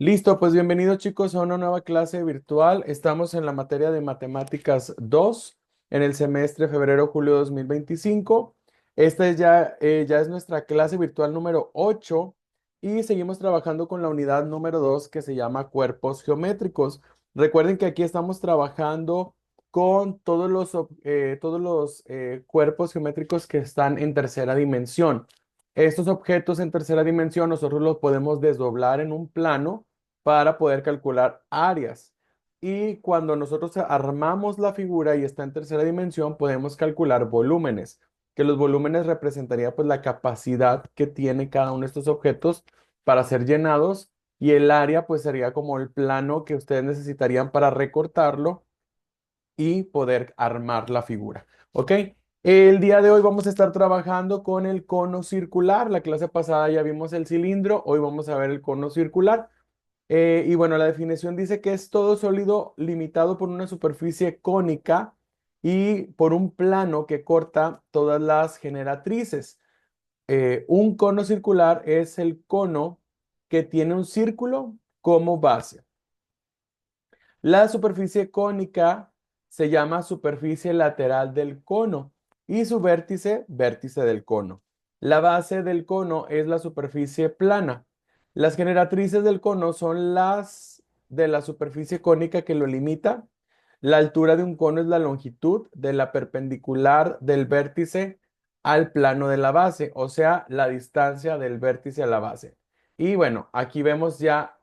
Listo, pues bienvenidos chicos a una nueva clase virtual. Estamos en la materia de Matemáticas 2 en el semestre febrero-julio 2025. Esta ya es nuestra clase virtual número 8 y seguimos trabajando con la unidad número 2 que se llama Cuerpos Geométricos. Recuerden que aquí estamos trabajando con todos los cuerpos geométricos que están en tercera dimensión. Estos objetos en tercera dimensión nosotros los podemos desdoblar en un plano para poder calcular áreas. Y cuando nosotros armamos la figura y está en tercera dimensión, podemos calcular volúmenes, que los volúmenes representaría pues la capacidad que tiene cada uno de estos objetos para ser llenados y el área pues sería como el plano que ustedes necesitarían para recortarlo y poder armar la figura. ¿Ok? El día de hoy vamos a estar trabajando con el cono circular. La clase pasada ya vimos el cilindro, hoy vamos a ver el cono circular. Y bueno, la definición dice que es todo sólido limitado por una superficie cónica y por un plano que corta todas las generatrices. Un cono circular es el cono que tiene un círculo como base. La superficie cónica se llama superficie lateral del cono y su vértice, vértice del cono. La base del cono es la superficie plana. Las generatrices del cono son las de la superficie cónica que lo limita. La altura de un cono es la longitud de la perpendicular del vértice al plano de la base, o sea, la distancia del vértice a la base. Y bueno, aquí vemos ya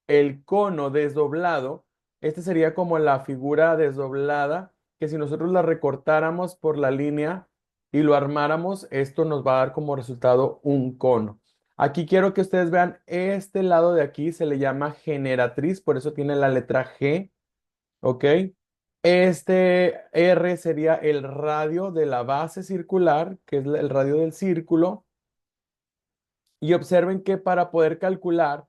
el cono desdoblado. Este sería como la figura desdoblada, que si nosotros la recortáramos por la línea y lo armáramos, esto nos va a dar como resultado un cono. Aquí quiero que ustedes vean este lado de aquí, se le llama generatriz, por eso tiene la letra G, ¿ok? Este R sería el radio de la base circular, que es el radio del círculo. Y observen que para poder calcular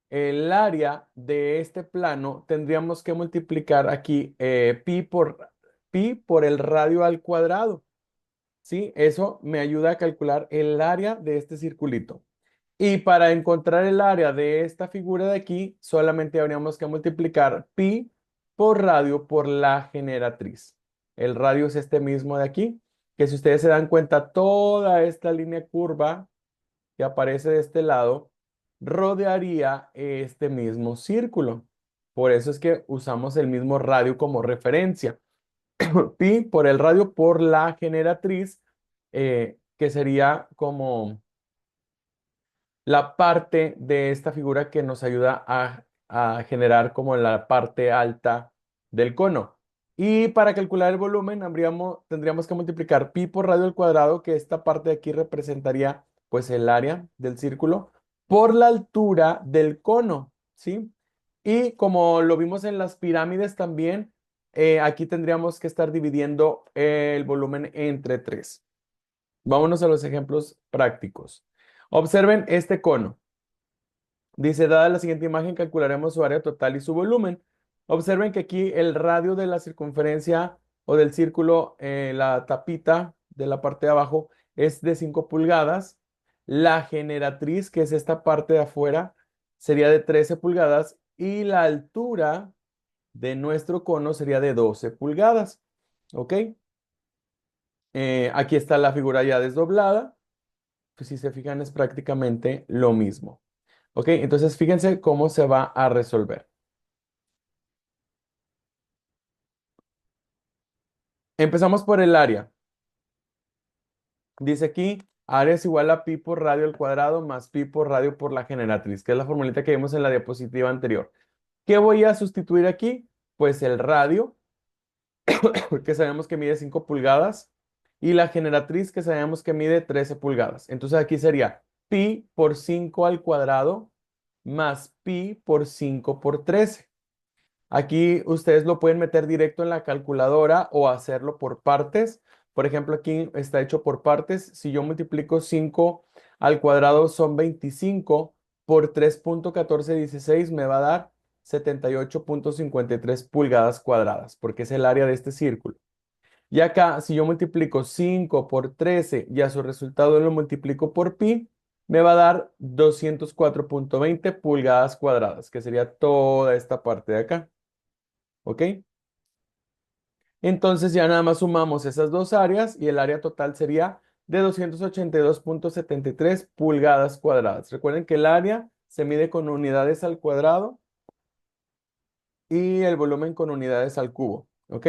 el área de este plano, tendríamos que multiplicar aquí pi por el radio al cuadrado. ¿Sí? Eso me ayuda a calcular el área de este circulito. Y para encontrar el área de esta figura de aquí, solamente habríamos que multiplicar pi por radio por la generatriz. El radio es este mismo de aquí, que si ustedes se dan cuenta, toda esta línea curva que aparece de este lado rodearía este mismo círculo. Por eso es que usamos el mismo radio como referencia. Pi por el radio por la generatriz, que sería como la parte de esta figura que nos ayuda a generar como la parte alta del cono. Y para calcular el volumen tendríamos que multiplicar pi por radio al cuadrado, que esta parte de aquí representaría pues el área del círculo, por la altura del cono, ¿sí? Y como lo vimos en las pirámides también, aquí tendríamos que estar dividiendo el volumen entre 3. Vámonos a los ejemplos prácticos. Observen este cono. Dice, dada la siguiente imagen, calcularemos su área total y su volumen. Observen que aquí el radio de la circunferencia o del círculo, la tapita de la parte de abajo, es de 5 pulgadas. La generatriz, que es esta parte de afuera, sería de 13 pulgadas. Y la altura de nuestro cono sería de 12 pulgadas. ¿Ok? Aquí está la figura ya desdoblada. Pues si se fijan, es prácticamente lo mismo. Ok, entonces fíjense cómo se va a resolver. Empezamos por el área. Dice aquí, área es igual a pi por radio al cuadrado más pi por radio por la generatriz, que es la formulita que vimos en la diapositiva anterior. ¿Qué voy a sustituir aquí? Pues el radio, que sabemos que mide 5 pulgadas, y la generatriz, que sabemos que mide 13 pulgadas. Entonces aquí sería pi por 5 al cuadrado más pi por 5 por 13. Aquí ustedes lo pueden meter directo en la calculadora o hacerlo por partes. Por ejemplo, aquí está hecho por partes. Si yo multiplico 5 al cuadrado son 25 por 3,1416 me va a dar 78,53 pulgadas cuadradas, porque es el área de este círculo. Y acá, si yo multiplico 5 por 13 y a su resultado lo multiplico por pi, me va a dar 204,20 pulgadas cuadradas, que sería toda esta parte de acá. ¿Ok? Entonces ya nada más sumamos esas dos áreas y el área total sería de 282,73 pulgadas cuadradas. Recuerden que el área se mide con unidades al cuadrado y el volumen con unidades al cubo. ¿Ok?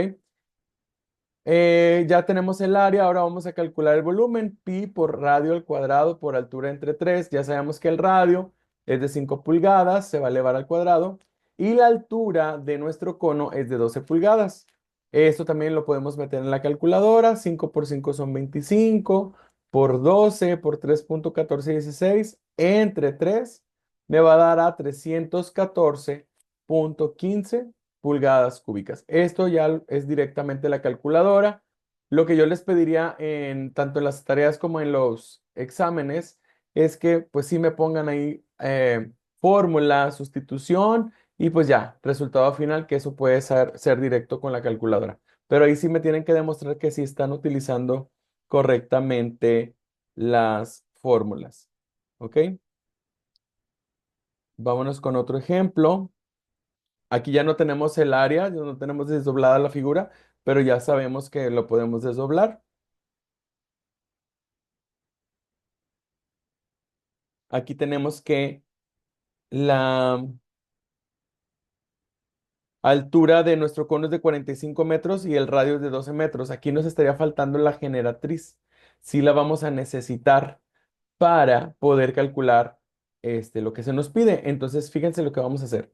Ya tenemos el área, ahora vamos a calcular el volumen, pi por radio al cuadrado por altura entre 3. Ya sabemos que el radio es de 5 pulgadas, se va a elevar al cuadrado, y la altura de nuestro cono es de 12 pulgadas. Esto también lo podemos meter en la calculadora. 5 por 5 son 25, por 12 por 3,1416 entre 3 me va a dar a 314,15 pulgadas cúbicas. Esto ya es directamente la calculadora. Lo que yo les pediría en tanto en las tareas como en los exámenes es que pues sí me pongan ahí fórmula, sustitución y pues ya, resultado final, que eso puede ser directo con la calculadora. Pero ahí sí me tienen que demostrar que sí están utilizando correctamente las fórmulas. ¿Ok? Vámonos con otro ejemplo. Aquí ya no tenemos el área, ya no tenemos desdoblada la figura, pero ya sabemos que lo podemos desdoblar. Aquí tenemos que la altura de nuestro cono es de 45 metros y el radio es de 12 metros. Aquí nos estaría faltando la generatriz. Sí la vamos a necesitar para poder calcular lo que se nos pide. Entonces, fíjense lo que vamos a hacer.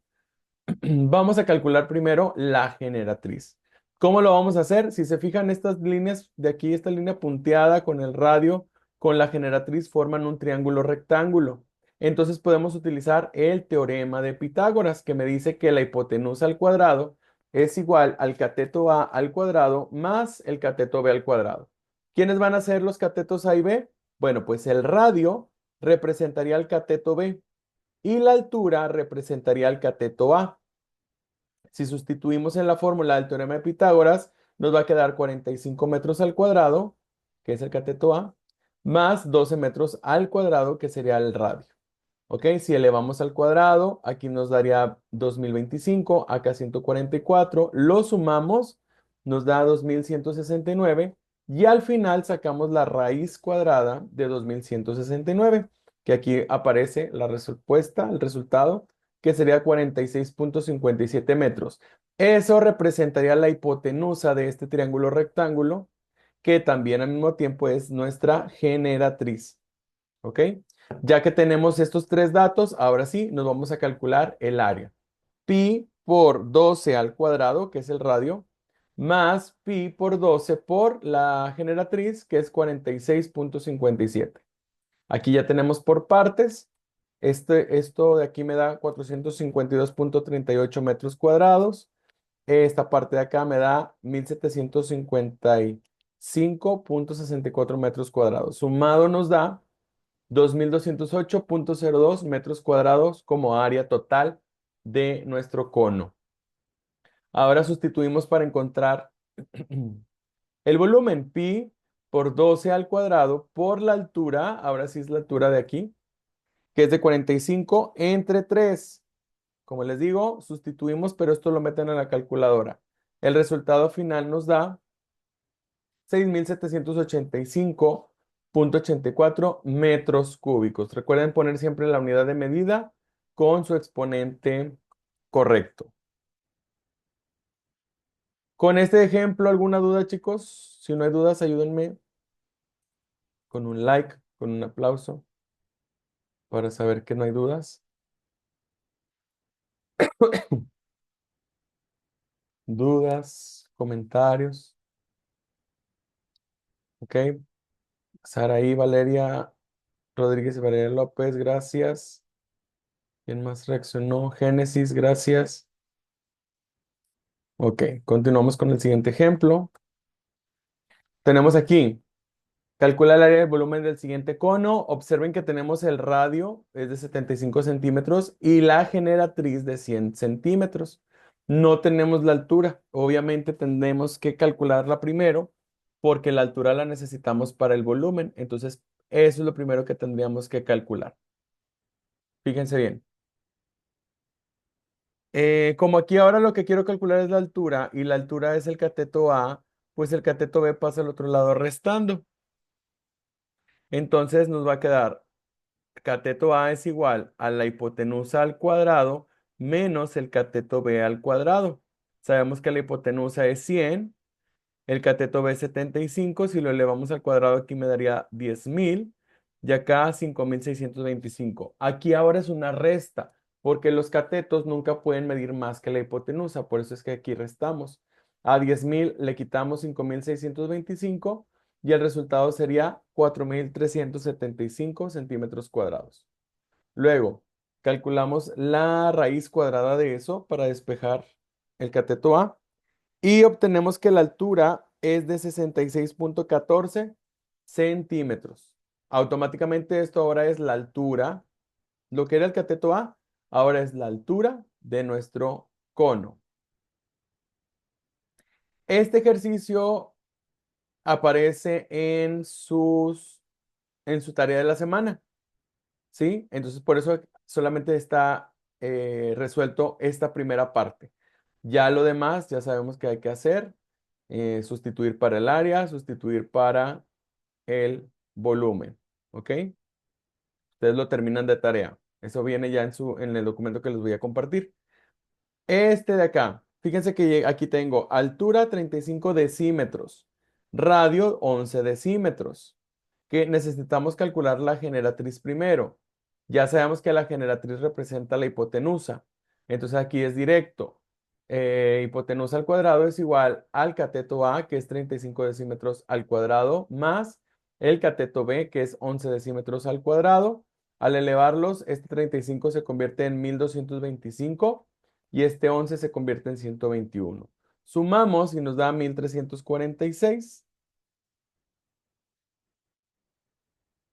Vamos a calcular primero la generatriz. ¿Cómo lo vamos a hacer? Si se fijan, estas líneas de aquí, esta línea punteada con el radio, con la generatriz forman un triángulo rectángulo. Entonces podemos utilizar el teorema de Pitágoras, que me dice que la hipotenusa al cuadrado es igual al cateto A al cuadrado más el cateto B al cuadrado. ¿Quiénes van a ser los catetos A y B? Bueno, pues el radio representaría el cateto B y la altura representaría el cateto A. Si sustituimos en la fórmula del teorema de Pitágoras, nos va a quedar 45 metros al cuadrado, que es el cateto A, más 12 metros al cuadrado, que sería el radio. ¿Ok? Si elevamos al cuadrado, aquí nos daría 2025, acá 144, lo sumamos, nos da 2169 y al final sacamos la raíz cuadrada de 2169, que aquí aparece la respuesta, el resultado, que sería 46,57 metros. Eso representaría la hipotenusa de este triángulo rectángulo, que también al mismo tiempo es nuestra generatriz. ¿Ok? Ya que tenemos estos tres datos, ahora sí nos vamos a calcular el área. Pi por 12 al cuadrado, que es el radio, más pi por 12 por la generatriz, que es 46,57. Aquí ya tenemos por partes. Esto de aquí me da 452,38 metros cuadrados. Esta parte de acá me da 1755,64 metros cuadrados. Sumado nos da 2,208,02 metros cuadrados como área total de nuestro cono. Ahora sustituimos para encontrar el volumen pi por 12 al cuadrado por la altura, ahora sí es la altura de aquí, que es de 45 entre 3. Como les digo, sustituimos, pero esto lo meten en la calculadora. El resultado final nos da 6,785,84 metros cúbicos. Recuerden poner siempre la unidad de medida con su exponente correcto. Con este ejemplo, ¿alguna duda, chicos? Si no hay dudas, ayúdenme con un like, con un aplauso, para saber que no hay dudas. Dudas, comentarios. Ok. Saraí, Valeria Rodríguez y Valeria López, gracias. ¿Quién más reaccionó? Génesis, gracias. Ok, continuamos con el siguiente ejemplo. Tenemos aquí, calcula el área del volumen del siguiente cono. Observen que tenemos el radio, es de 75 centímetros, y la generatriz de 100 centímetros. No tenemos la altura. Obviamente tendremos que calcularla primero, porque la altura la necesitamos para el volumen. Entonces, Eso es lo primero que tendríamos que calcular. Fíjense bien. Como aquí ahora lo que quiero calcular es la altura y la altura es el cateto A, pues el cateto B pasa al otro lado restando. Entonces nos va a quedar cateto A es igual a la hipotenusa al cuadrado menos el cateto B al cuadrado. Sabemos que la hipotenusa es 100, el cateto B es 75, si lo elevamos al cuadrado aquí me daría 10.000 y acá 5.625. Aquí ahora es una resta, porque los catetos nunca pueden medir más que la hipotenusa, por eso es que aquí restamos. A 10.000 le quitamos 5.625 y el resultado sería 4.375 centímetros cuadrados. Luego, calculamos la raíz cuadrada de eso para despejar el cateto A y obtenemos que la altura es de 66.14 centímetros. Automáticamente esto ahora es la altura, lo que era el cateto A, ahora es la altura de nuestro cono. Este ejercicio aparece en su tarea de la semana. ¿Sí? Entonces, por eso solamente está resuelto esta primera parte. Ya lo demás, ya sabemos que hay que hacer. Sustituir para el área, sustituir para el volumen. ¿Ok? Ustedes lo terminan de tarea. Eso viene ya en el documento que les voy a compartir. Este de acá, fíjense que aquí tengo altura 35 decímetros, radio 11 decímetros, que necesitamos calcular la generatriz primero. Ya sabemos que la generatriz representa la hipotenusa, entonces aquí es directo. Hipotenusa al cuadrado es igual al cateto A, que es 35 decímetros al cuadrado, más el cateto B, que es 11 decímetros al cuadrado. Al elevarlos, este 35 se convierte en 1.225 y este 11 se convierte en 121. Sumamos y nos da 1.346.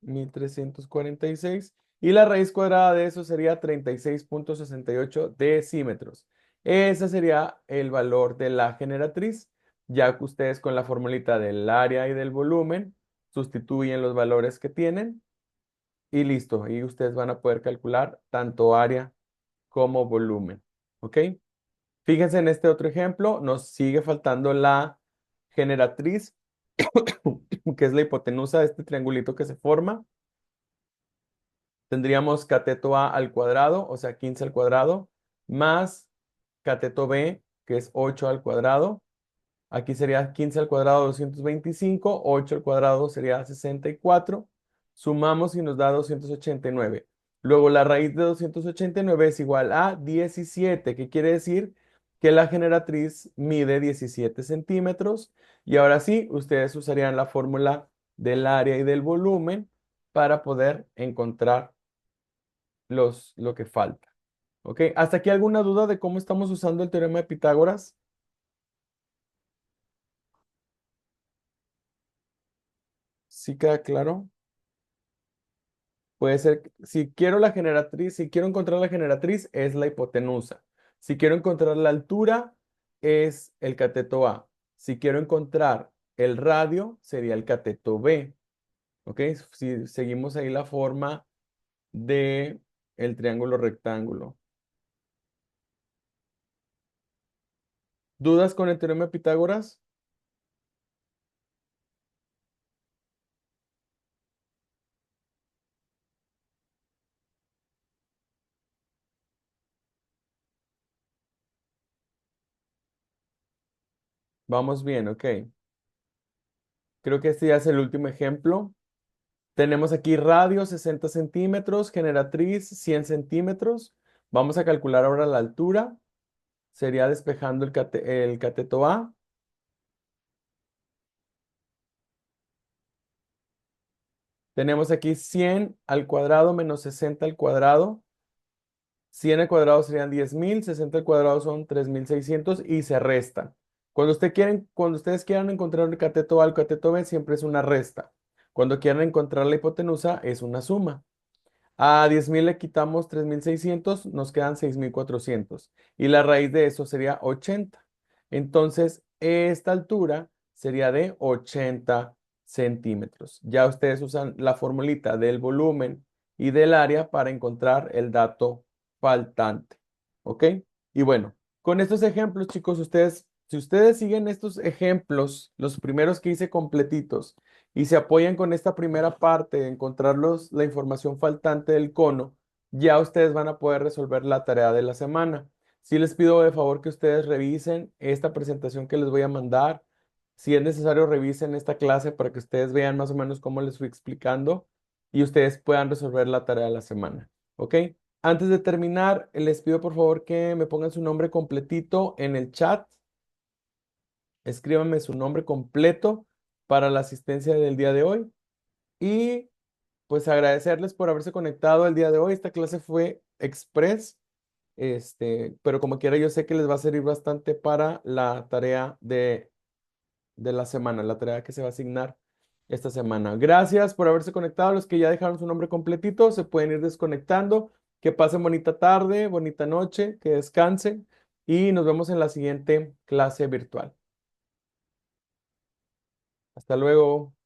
1.346. Y la raíz cuadrada de eso sería 36.68 decímetros. Ese sería el valor de la generatriz, ya que ustedes con la formulita del área y del volumen sustituyen los valores que tienen y listo. Y ustedes van a poder calcular tanto área como volumen. ¿Ok? Fíjense en este otro ejemplo, nos sigue faltando la generatriz, que es la hipotenusa de este triangulito que se forma. Tendríamos cateto A al cuadrado, o sea, 15 al cuadrado, más cateto B, que es 8 al cuadrado. Aquí sería 15 al cuadrado 225, 8 al cuadrado sería 64. Sumamos y nos da 289. Luego la raíz de 289 es igual a 17, que quiere decir que la generatriz mide 17 centímetros. Y ahora sí, ustedes usarían la fórmula del área y del volumen para poder encontrar lo que falta. ¿Ok? ¿Hasta aquí alguna duda de cómo estamos usando el teorema de Pitágoras? ¿Sí queda claro? Puede ser, si quiero la generatriz, si quiero encontrar la generatriz, es la hipotenusa. Si quiero encontrar la altura, es el cateto A. Si quiero encontrar el radio, sería el cateto B. ¿Ok? Si seguimos ahí la forma de el triángulo rectángulo. ¿Dudas con el teorema de Pitágoras? Vamos bien, ok. Creo que este ya es el último ejemplo. Tenemos aquí radio 60 centímetros, generatriz 100 centímetros. Vamos a calcular ahora la altura. Sería despejando el cateto A. Tenemos aquí 100 al cuadrado menos 60 al cuadrado. 100 al cuadrado serían 10.000, 60 al cuadrado son 3.600 y se restan. Cuando ustedes quieran encontrar el cateto A al cateto B, siempre es una resta. Cuando quieran encontrar la hipotenusa, es una suma. A 10.000 le quitamos 3.600, nos quedan 6.400. Y la raíz de eso sería 80. Entonces, esta altura sería de 80 centímetros. Ya ustedes usan la formulita del volumen y del área para encontrar el dato faltante. ¿Ok? Y bueno, con estos ejemplos, chicos, si ustedes siguen estos ejemplos, los primeros que hice completitos, y se apoyan con esta primera parte de encontrar la información faltante del cono, ya ustedes van a poder resolver la tarea de la semana. Sí les pido de favor que ustedes revisen esta presentación que les voy a mandar. Si es necesario, revisen esta clase para que ustedes vean más o menos cómo les fui explicando y ustedes puedan resolver la tarea de la semana. ¿Ok? Antes de terminar, les pido por favor que me pongan su nombre completito en el chat. Escríbanme su nombre completo para la asistencia del día de hoy. Y pues agradecerles por haberse conectado el día de hoy. Esta clase fue express, pero como quiera yo sé que les va a servir bastante para la tarea de la semana, la tarea que se va a asignar esta semana. Gracias por haberse conectado. Los que ya dejaron su nombre completito se pueden ir desconectando. Que pasen bonita tarde, bonita noche, que descansen y nos vemos en la siguiente clase virtual. Hasta luego.